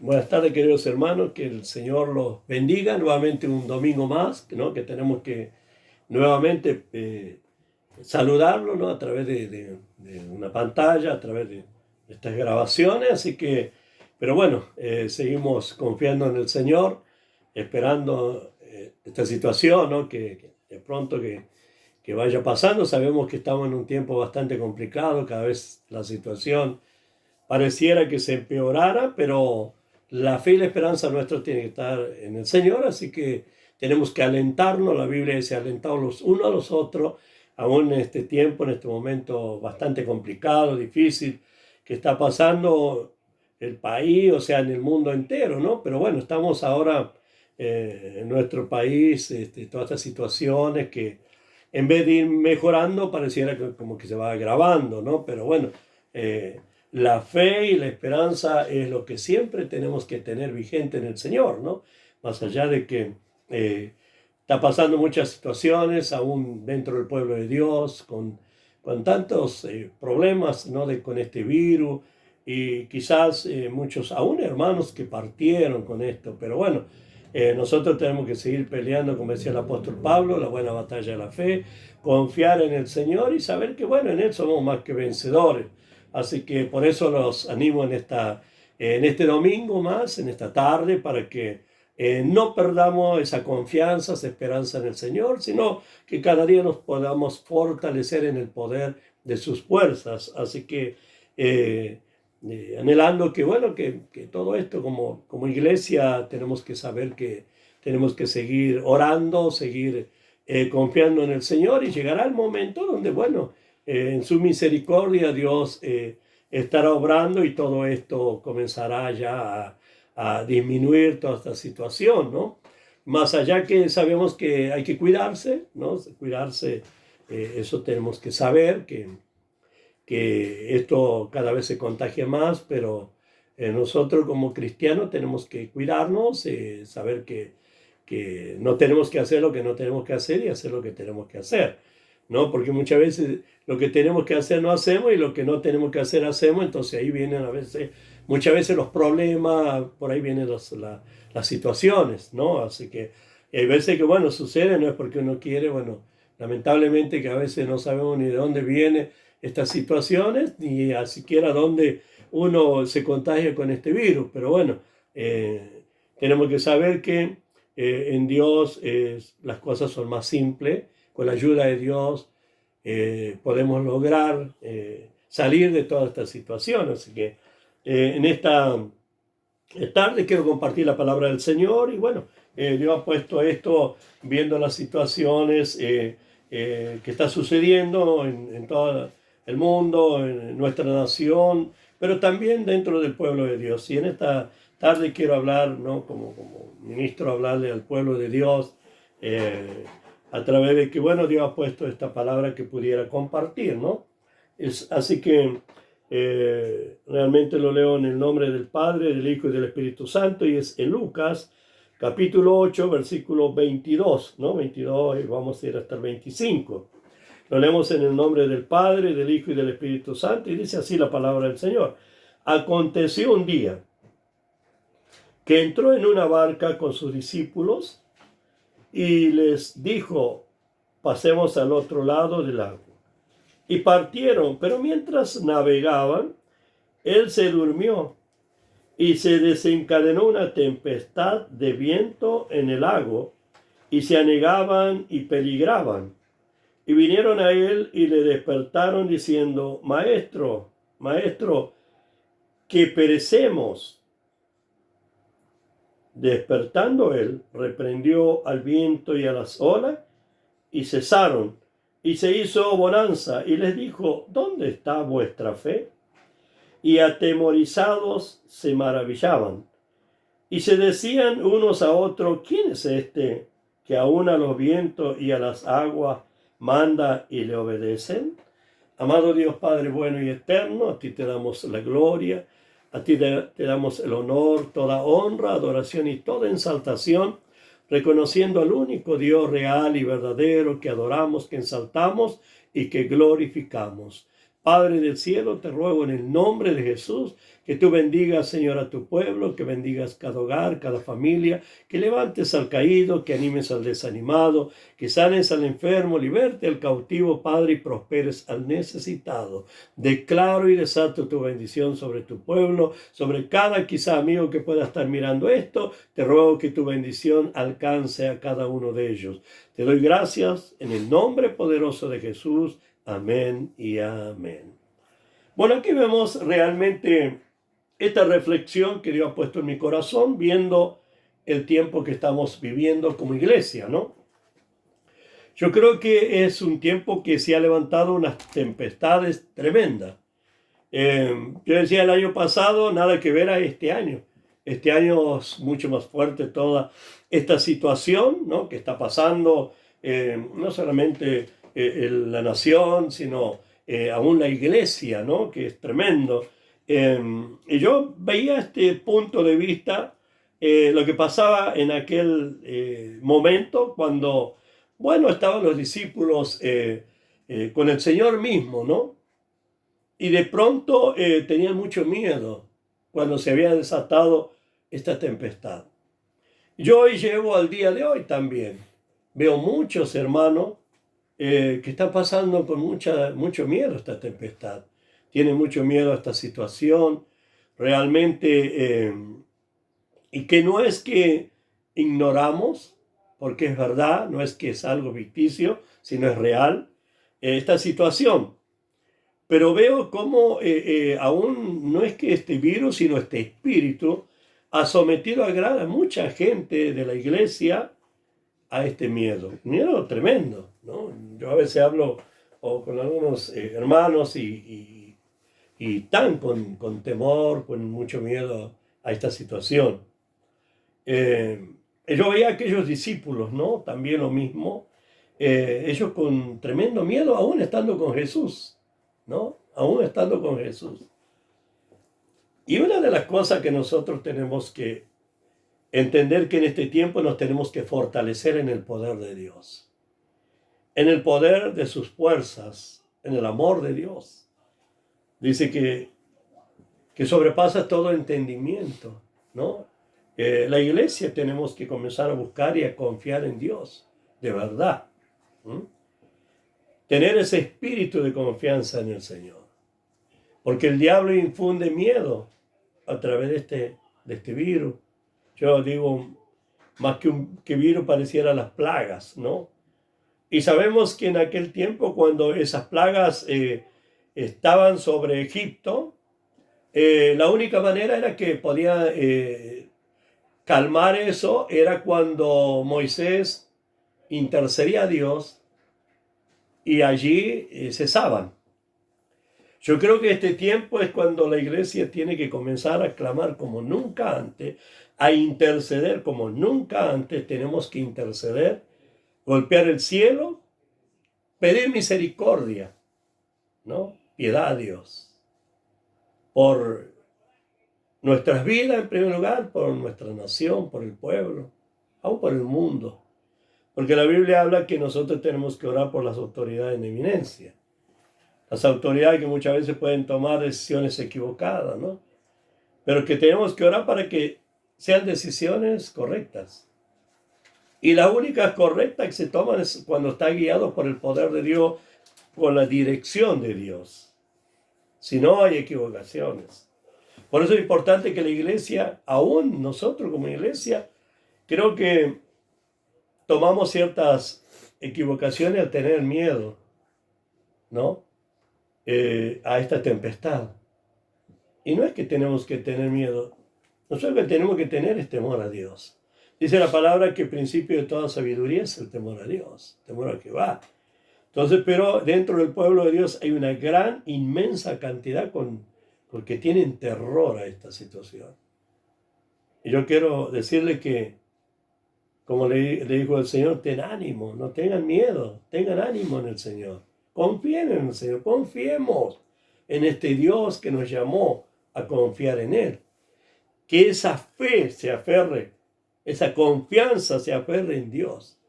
Buenas tardes, queridos hermanos, que el Señor los bendiga nuevamente un domingo más, ¿no? Que tenemos que nuevamente saludarlo, ¿no? A través de una pantalla, a través de estas grabaciones, así que, pero bueno, seguimos confiando en el Señor, esperando esta situación, ¿no? Que de pronto que vaya pasando. Sabemos que estamos en un tiempo bastante complicado, cada vez la situación pareciera que se empeorara, pero la fe y la esperanza nuestra tiene que estar en el Señor, así que tenemos que alentarnos. La Biblia dice alentados los unos a los otros, aún en este tiempo, en este momento bastante complicado, difícil, que está pasando el país, o sea, en el mundo entero, ¿no? Pero bueno, estamos ahora en nuestro país, todas estas situaciones que en vez de ir mejorando, pareciera que como que se va agravando, ¿no? Pero bueno, eh, la fe y la esperanza es lo que siempre tenemos que tener vigente en el Señor, ¿no? Más allá de que está pasando muchas situaciones, aún dentro del pueblo de Dios, con tantos problemas, ¿no? Con este virus, y quizás muchos, aún hermanos que partieron con esto, pero bueno, nosotros tenemos que seguir peleando, como decía el apóstol Pablo, la buena batalla de la fe, confiar en el Señor y saber que, bueno, en Él somos más que vencedores. Así que por eso los animo en este domingo más, en esta tarde, para que no perdamos esa confianza, esa esperanza en el Señor, sino que cada día nos podamos fortalecer en el poder de sus fuerzas. Así que anhelando que, bueno, que todo esto como iglesia tenemos que saber que tenemos que seguir orando, seguir confiando en el Señor, y llegará el momento donde, bueno, en su misericordia Dios estará obrando y todo esto comenzará ya a disminuir toda esta situación, ¿no? Más allá que sabemos que hay que cuidarse, ¿no? Cuidarse, eso tenemos que saber, que esto cada vez se contagia más, pero nosotros como cristianos tenemos que cuidarnos, saber que no tenemos que hacer lo que no tenemos que hacer y hacer lo que tenemos que hacer, ¿no? Porque muchas veces lo que tenemos que hacer no hacemos y lo que no tenemos que hacer hacemos, entonces ahí vienen muchas veces los problemas, por ahí vienen las situaciones, ¿no? Así que hay veces que, bueno, sucede, no es porque uno quiere, bueno, lamentablemente que a veces no sabemos ni de dónde vienen estas situaciones, ni a siquiera dónde uno se contagia con este virus, pero bueno, tenemos que saber que en Dios las cosas son más simples. Con la ayuda de Dios podemos lograr salir de toda esta situación. Así que en esta tarde quiero compartir la palabra del Señor, y bueno, Dios ha puesto esto viendo las situaciones que está sucediendo en todo el mundo, en nuestra nación, pero también dentro del pueblo de Dios. Y en esta tarde quiero hablar, ¿no? Como ministro, hablarle al pueblo de Dios a través de que, bueno, Dios ha puesto esta palabra que pudiera compartir, ¿no? Así que realmente lo leo en el nombre del Padre, del Hijo y del Espíritu Santo, y es en Lucas capítulo 8, versículo 22, ¿no? 22, y vamos a ir hasta el 25. Lo leemos en el nombre del Padre, del Hijo y del Espíritu Santo, y dice así la palabra del Señor. Aconteció un día que entró en una barca con sus discípulos y les dijo: pasemos al otro lado del lago. Y partieron, pero mientras navegaban, él se durmió, y se desencadenó una tempestad de viento en el lago, y se anegaban y peligraban. Y vinieron a él y le despertaron diciendo: Maestro, maestro, que perecemos. Despertando él, reprendió al viento y a las olas, y cesaron. Y se hizo bonanza, y les dijo: ¿dónde está vuestra fe? Y atemorizados se maravillaban, y se decían unos a otros: ¿quién es este que aun a los vientos y a las aguas manda y le obedecen? Amado Dios Padre bueno y eterno, a ti te damos la gloria, a ti te damos el honor, toda honra, adoración y toda exaltación, reconociendo al único Dios real y verdadero que adoramos, que exaltamos y que glorificamos. Padre del cielo, te ruego en el nombre de Jesús que tú bendigas, Señor, a tu pueblo, que bendigas cada hogar, cada familia, que levantes al caído, que animes al desanimado, que sanes al enfermo, liberte al cautivo, Padre, y prosperes al necesitado. Declaro y desato tu bendición sobre tu pueblo, sobre cada quizá amigo que pueda estar mirando esto. Te ruego que tu bendición alcance a cada uno de ellos. Te doy gracias en el nombre poderoso de Jesús. Amén y amén. Bueno, aquí vemos realmente esta reflexión que Dios ha puesto en mi corazón, viendo el tiempo que estamos viviendo como iglesia, ¿no? Yo creo que es un tiempo que se ha levantado unas tempestades tremendas. Yo decía el año pasado, nada que ver a este año. Este año es mucho más fuerte toda esta situación, ¿no?, que está pasando, no solamente la nación, sino aún la iglesia, ¿no?, que es tremendo. Y yo veía este punto de vista, lo que pasaba en aquel momento cuando, bueno, estaban los discípulos con el Señor mismo, ¿no? Y de pronto tenían mucho miedo cuando se había desatado esta tempestad. Yo hoy llevo al día de hoy también. Veo muchos hermanos que están pasando con mucho miedo a esta tempestad. Tienen mucho miedo a esta situación. Realmente, y que no es que ignoramos, porque es verdad, no es que es algo ficticio, sino es real, esta situación. Pero veo cómo aún no es que este virus, sino este espíritu ha sometido a mucha gente de la iglesia a este miedo. Miedo tremendo, ¿no? Yo a veces hablo con algunos hermanos y están con temor, con mucho miedo a esta situación. Yo veía a aquellos discípulos, ¿no? También lo mismo. Ellos con tremendo miedo, aún estando con Jesús, ¿no? Aún estando con Jesús. Y una de las cosas que nosotros tenemos que entender que en este tiempo nos tenemos que fortalecer en el poder de Dios, en el poder de sus fuerzas, en el amor de Dios. Dice que sobrepasa todo entendimiento, ¿no? La iglesia tenemos que comenzar a buscar y a confiar en Dios, de verdad. Tener ese espíritu de confianza en el Señor. Porque el diablo infunde miedo a través de este virus. Yo digo, más que virus pareciera las plagas, ¿no? Y sabemos que en aquel tiempo, cuando esas plagas estaban sobre Egipto, la única manera era que podía calmar eso, era cuando Moisés intercedía a Dios y allí cesaban. Yo creo que este tiempo es cuando la iglesia tiene que comenzar a clamar como nunca antes, a interceder como nunca antes. Tenemos que interceder, golpear el cielo, pedir misericordia, ¿no? Piedad a Dios por nuestras vidas en primer lugar, por nuestra nación, por el pueblo, aún por el mundo. Porque la Biblia habla que nosotros tenemos que orar por las autoridades en eminencia. Las autoridades que muchas veces pueden tomar decisiones equivocadas, ¿no? Pero que tenemos que orar para que sean decisiones correctas. Y las únicas correctas que se toman es cuando está guiado por el poder de Dios, con la dirección de Dios. Si no, hay equivocaciones. Por eso es importante que la iglesia, aún nosotros como iglesia, creo que tomamos ciertas equivocaciones al tener miedo, ¿no? A esta tempestad. Y no es que tenemos que tener miedo. Nosotros lo que tenemos que tener es temor a Dios. Dice la palabra que el principio de toda sabiduría es el temor a Dios, temor a Jehová. Entonces, pero dentro del pueblo de Dios hay una gran, inmensa cantidad porque tienen terror a esta situación. Y yo quiero decirle que, como le dijo el Señor, ten ánimo, no tengan miedo, tengan ánimo en el Señor. Confíen en el Señor, confiemos en este Dios que nos llamó a confiar en Él. Que esa fe se aferre, esa confianza se aferre en Dios,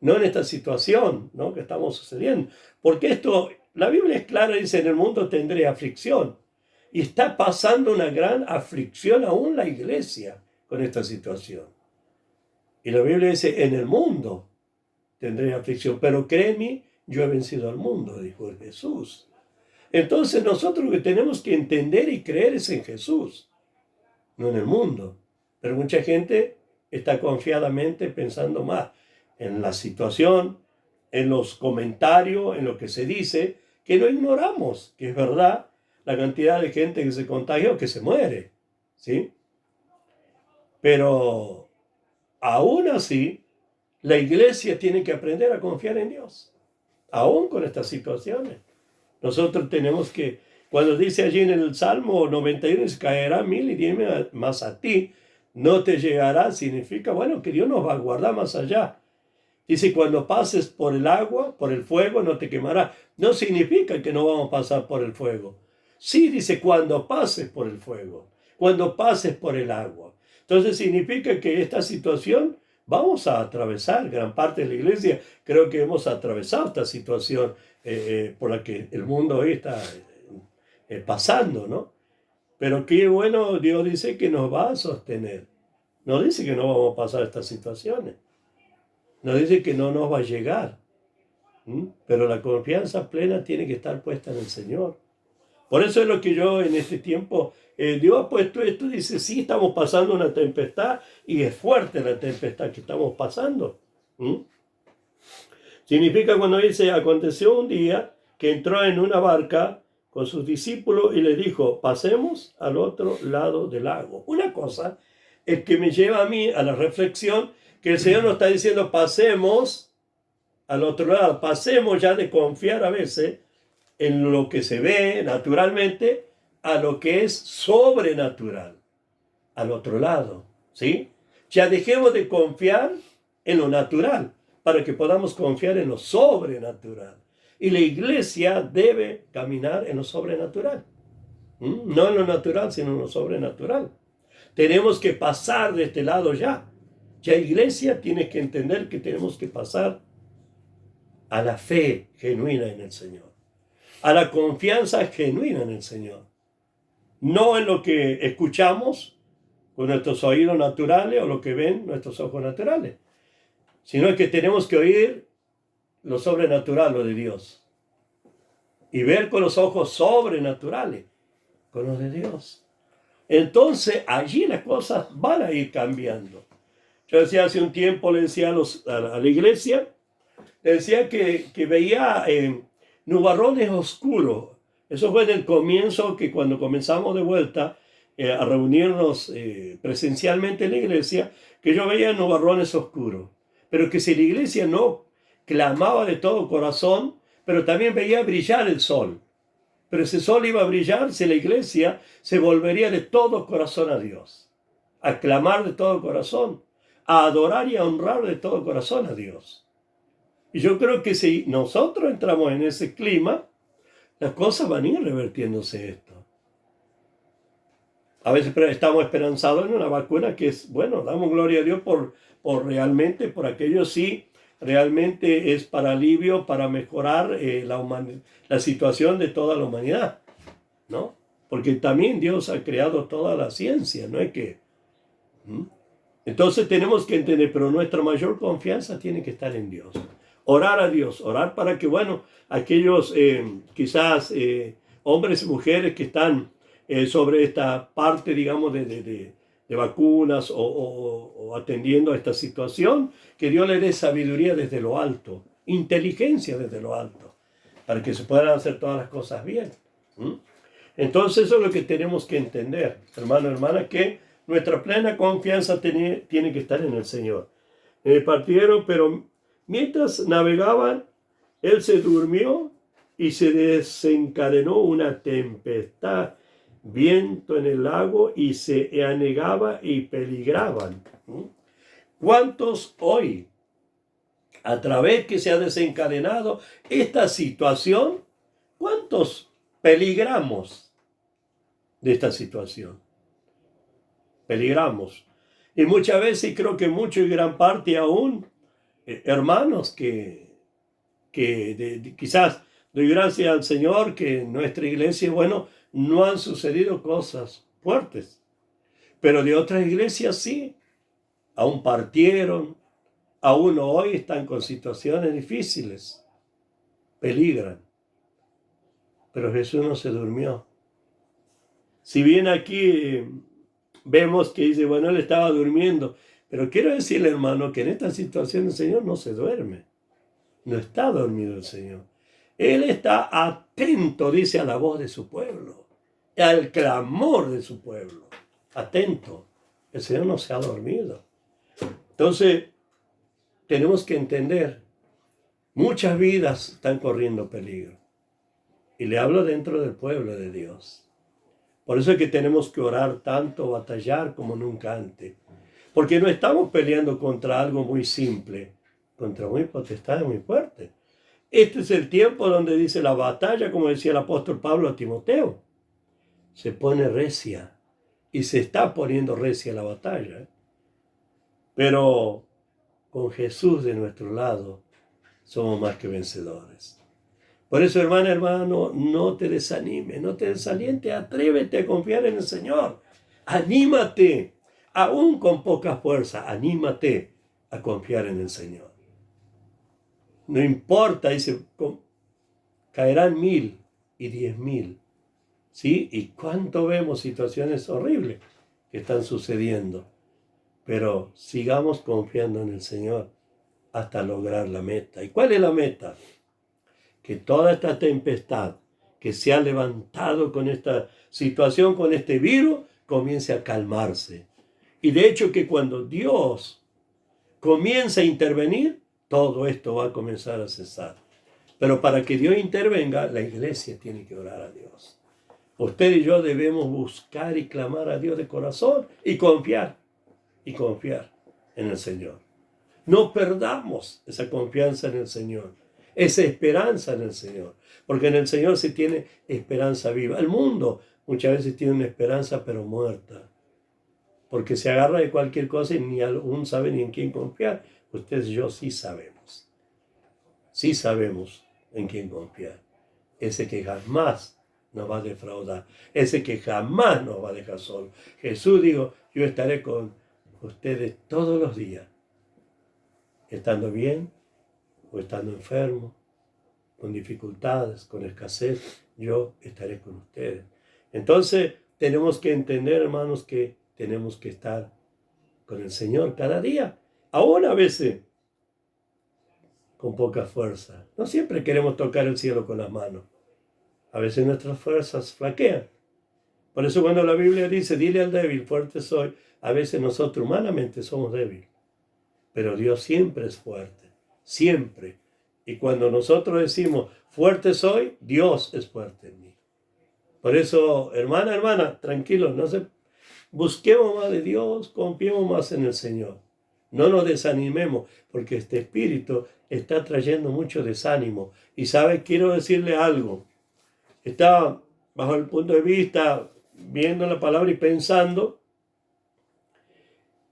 no en esta situación, ¿no?, que estamos sucediendo. Porque esto La Biblia es clara, dice, en el mundo tendré aflicción. Y está pasando una gran aflicción aún la iglesia con esta situación. Y la Biblia dice, en el mundo tendré aflicción, pero créeme, yo he vencido al mundo, dijo Jesús. Entonces nosotros lo que tenemos que entender y creer es en Jesús, no en el mundo. Pero mucha gente está confiadamente pensando más en la situación, en los comentarios, en lo que se dice, que no ignoramos, que es verdad, la cantidad de gente que se contagia o que se muere, ¿sí? Pero aún así, la iglesia tiene que aprender a confiar en Dios, aún con estas situaciones. Nosotros tenemos que, cuando dice allí en el Salmo 91, caerá 1000 y 10 más a ti, no te llegará, significa, bueno, que Dios nos va a guardar más allá. Dice, cuando pases por el agua, por el fuego, no te quemará. No significa que no vamos a pasar por el fuego. Sí, dice, cuando pases por el fuego, cuando pases por el agua. Entonces significa que esta situación vamos a atravesar. Gran parte de la iglesia creo que hemos atravesado esta situación por la que el mundo hoy está pasando, ¿no? Pero qué bueno, Dios dice que nos va a sostener. No dice que no vamos a pasar estas situaciones. No dice que no nos va a llegar. Pero la confianza plena tiene que estar puesta en el Señor. Por eso es lo que yo en este tiempo, Dios ha puesto esto, dice, sí, estamos pasando una tempestad y es fuerte la tempestad que estamos pasando. Significa cuando dice, aconteció un día que entró en una barca con sus discípulos y le dijo, pasemos al otro lado del lago. Una cosa es que me lleva a mí a la reflexión que el Señor nos está diciendo, pasemos al otro lado, pasemos ya de confiar a veces en lo que se ve naturalmente a lo que es sobrenatural, al otro lado, ¿sí? Ya dejemos de confiar en lo natural para que podamos confiar en lo sobrenatural. Y la iglesia debe caminar en lo sobrenatural. No en lo natural, sino en lo sobrenatural. Tenemos que pasar de este lado ya. Ya iglesia tiene que entender que tenemos que pasar a la fe genuina en el Señor, a la confianza genuina en el Señor. No en lo que escuchamos con nuestros oídos naturales o lo que ven nuestros ojos naturales, sino que tenemos que oír lo sobrenatural, lo de Dios, y ver con los ojos sobrenaturales, con los de Dios. Entonces allí las cosas van a ir cambiando. Yo decía hace un tiempo, le decía a la iglesia, le decía que veía nubarrones oscuros. Eso fue en el comienzo, que cuando comenzamos de vuelta a reunirnos presencialmente en la iglesia, que yo veía nubarrones oscuros. Pero que si la iglesia no clamaba de todo corazón, pero también veía brillar el sol. Pero ese sol iba a brillar si la iglesia se volvería de todo corazón a Dios, a clamar de todo corazón, a adorar y a honrar de todo corazón a Dios. Y yo creo que si nosotros entramos en ese clima, las cosas van a ir revertiéndose esto. A veces estamos esperanzados en una vacuna que es, bueno, damos gloria a Dios por realmente, por aquello sí, realmente es para alivio, para mejorar la situación de toda la humanidad, ¿no? Porque también Dios ha creado toda la ciencia, ¿no es que? Entonces tenemos que entender, pero nuestra mayor confianza tiene que estar en Dios. Orar a Dios, orar para que, bueno, aquellos quizás hombres y mujeres que están sobre esta parte, digamos, de vacunas o atendiendo a esta situación, que Dios le dé sabiduría desde lo alto, inteligencia desde lo alto, para que se puedan hacer todas las cosas bien. Entonces eso es lo que tenemos que entender, hermano, hermana, que nuestra plena confianza tiene que estar en el Señor. Partieron, pero mientras navegaban, él se durmió y se desencadenó una tempestad, viento en el lago, y se anegaba y peligraban. ¿Cuántos hoy, a través que se ha desencadenado esta situación, cuántos peligramos de esta situación? Peligramos. Y muchas veces, creo que mucho y gran parte aún, hermanos que quizás Doy gracias al Señor que en nuestra iglesia, bueno, no han sucedido cosas fuertes, pero de otras iglesias sí, aún partieron, aún hoy están con situaciones difíciles, peligran, pero Jesús no se durmió. Si bien aquí vemos que dice, bueno, él estaba durmiendo, pero quiero decirle, hermano, que en esta situación el Señor no se duerme, no está dormido el Señor. Él está atento, dice, a la voz de su pueblo, al clamor de su pueblo, atento. El Señor no se ha dormido. Entonces, tenemos que entender, muchas vidas están corriendo peligro. Y le hablo dentro del pueblo de Dios. Por eso es que tenemos que orar tanto, batallar como nunca antes. Porque no estamos peleando contra algo muy simple, contra muy potestad, muy fuerte. Este es el tiempo donde dice la batalla, como decía el apóstol Pablo a Timoteo. Se pone recia y se está poniendo recia la batalla. Pero con Jesús de nuestro lado somos más que vencedores. Por eso, hermano, no te desanimes, no te desalientes, atrévete a confiar en el Señor. Anímate, aún con poca fuerza, anímate a confiar en el Señor. No importa, dice, caerán 1000 y 10.000. ¿Sí? Y cuánto vemos situaciones horribles que están sucediendo. Pero sigamos confiando en el Señor hasta lograr la meta. ¿Y cuál es la meta? Que toda esta tempestad que se ha levantado con esta situación, con este virus, comience a calmarse. Y de hecho que cuando Dios comience a intervenir, todo esto va a comenzar a cesar. Pero para que Dios intervenga, la iglesia tiene que orar a Dios. Usted y yo debemos buscar y clamar a Dios de corazón y confiar en el Señor. No perdamos esa confianza en el Señor, esa esperanza en el Señor, porque en el Señor se tiene esperanza viva. El mundo muchas veces tiene una esperanza pero muerta, porque se agarra de cualquier cosa y ni aún sabe ni en quién confiar. Ustedes y yo sí sabemos en quién confiar. Ese que jamás nos va a defraudar, ese que jamás nos va a dejar solo. Jesús dijo, yo estaré con ustedes todos los días, estando bien o estando enfermo, con dificultades, con escasez, yo estaré con ustedes. Entonces tenemos que entender, hermanos, que tenemos que estar con el Señor cada día, aún a veces con poca fuerza. No siempre queremos tocar el cielo con las manos. A veces nuestras fuerzas flaquean. Por eso cuando la Biblia dice, dile al débil, fuerte soy, a veces nosotros humanamente somos débiles. Pero Dios siempre es fuerte, siempre. Y cuando nosotros decimos, fuerte soy, Dios es fuerte en mí. Por eso, hermana, tranquilos, busquemos más de Dios, confiemos más en el Señor. No nos desanimemos, porque este espíritu está trayendo mucho desánimo. Y sabe, quiero decirle algo. Estaba bajo el punto de vista, viendo la palabra y pensando,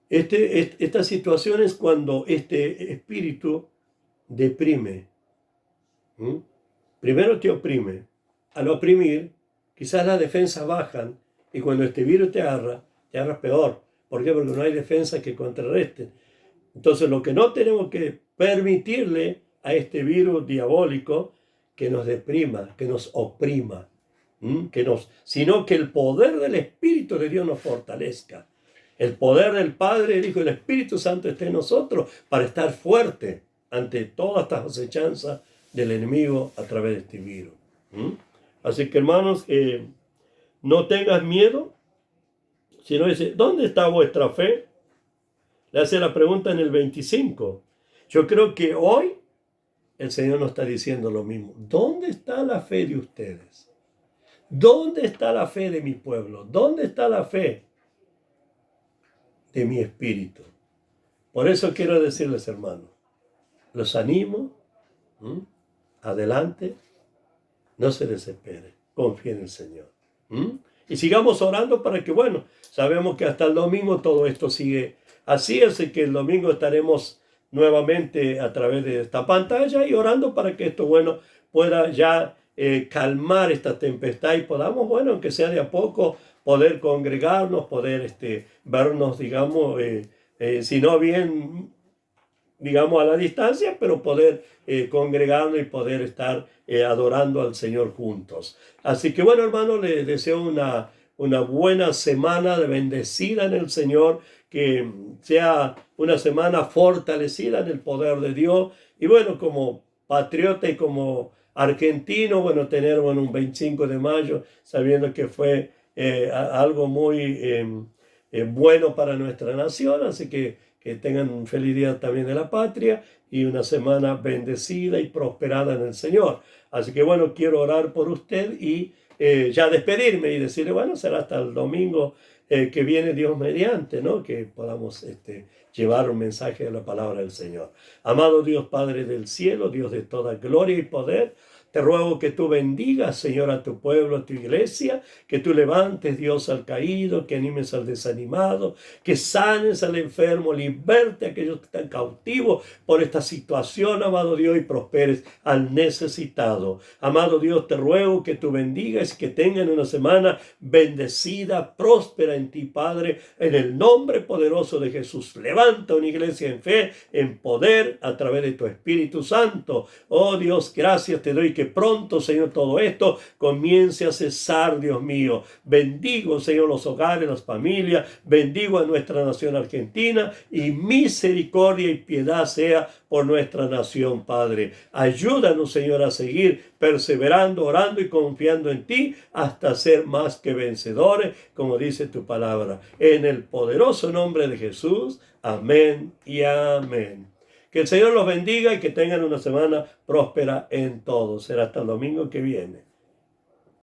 esta situación es cuando este espíritu deprime. Primero te oprime. Al oprimir, quizás las defensas bajan y cuando este virus te agarra peor. ¿Por qué? Porque no hay defensas que contrarresten. Entonces lo que no tenemos que permitirle a este virus diabólico que nos deprima, que nos oprima, sino que el poder del Espíritu de Dios nos fortalezca. El poder del Padre, el Hijo y el Espíritu Santo esté en nosotros para estar fuerte ante todas estas acechanzas del enemigo a través de este virus. Así que, hermanos, no tengas miedo, sino dice, ¿dónde está vuestra fe? Le hace la pregunta en el 25. Yo creo que hoy el Señor nos está diciendo lo mismo. ¿Dónde está la fe de ustedes? ¿Dónde está la fe de mi pueblo? ¿Dónde está la fe de mi espíritu? Por eso quiero decirles, hermanos, los animo, adelante, no se desesperen, confíen en el Señor. Y sigamos orando para que, bueno, sabemos que hasta el domingo todo esto sigue así, así que el domingo estaremos nuevamente a través de esta pantalla y orando para que esto, bueno, pueda ya calmar esta tempestad y podamos, bueno, aunque sea de a poco, poder congregarnos, poder vernos, digamos, si no bien, digamos, a la distancia, pero poder congregarnos y poder estar adorando al Señor juntos. Así que bueno, hermano, les deseo una buena semana de bendecida en el Señor, que sea una semana fortalecida en el poder de Dios. Y bueno, como patriota y como argentino, bueno, tener bueno, un 25 de mayo, sabiendo que fue algo muy bueno para nuestra nación, así que tengan un feliz día también de la patria y una semana bendecida y prosperada en el Señor. Así que bueno, quiero orar por usted y ya despedirme y decirle, bueno, será hasta el domingo que viene Dios mediante, ¿no? Que podamos llevar un mensaje de la palabra del Señor. Amado Dios Padre del cielo, Dios de toda gloria y poder, te ruego que tú bendigas, Señor, a tu pueblo, a tu iglesia, que tú levantes, Dios, al caído, que animes al desanimado, que sanes al enfermo, liberte a aquellos que están cautivos por esta situación, amado Dios, y prosperes al necesitado. Amado Dios, te ruego que tú bendigas y que tengan una semana bendecida, próspera en ti, Padre, en el nombre poderoso de Jesús. Levanta una iglesia en fe, en poder, a través de tu Espíritu Santo. Oh Dios, gracias te doy que pronto, Señor, todo esto comience a cesar, Dios mío. Bendigo, Señor, los hogares, las familias, bendigo a nuestra nación argentina y misericordia y piedad sea por nuestra nación, Padre. Ayúdanos, Señor, a seguir perseverando, orando y confiando en ti hasta ser más que vencedores, como dice tu palabra. En el poderoso nombre de Jesús, amén y amén. Que el Señor los bendiga y que tengan una semana próspera en todo. Será hasta el domingo que viene.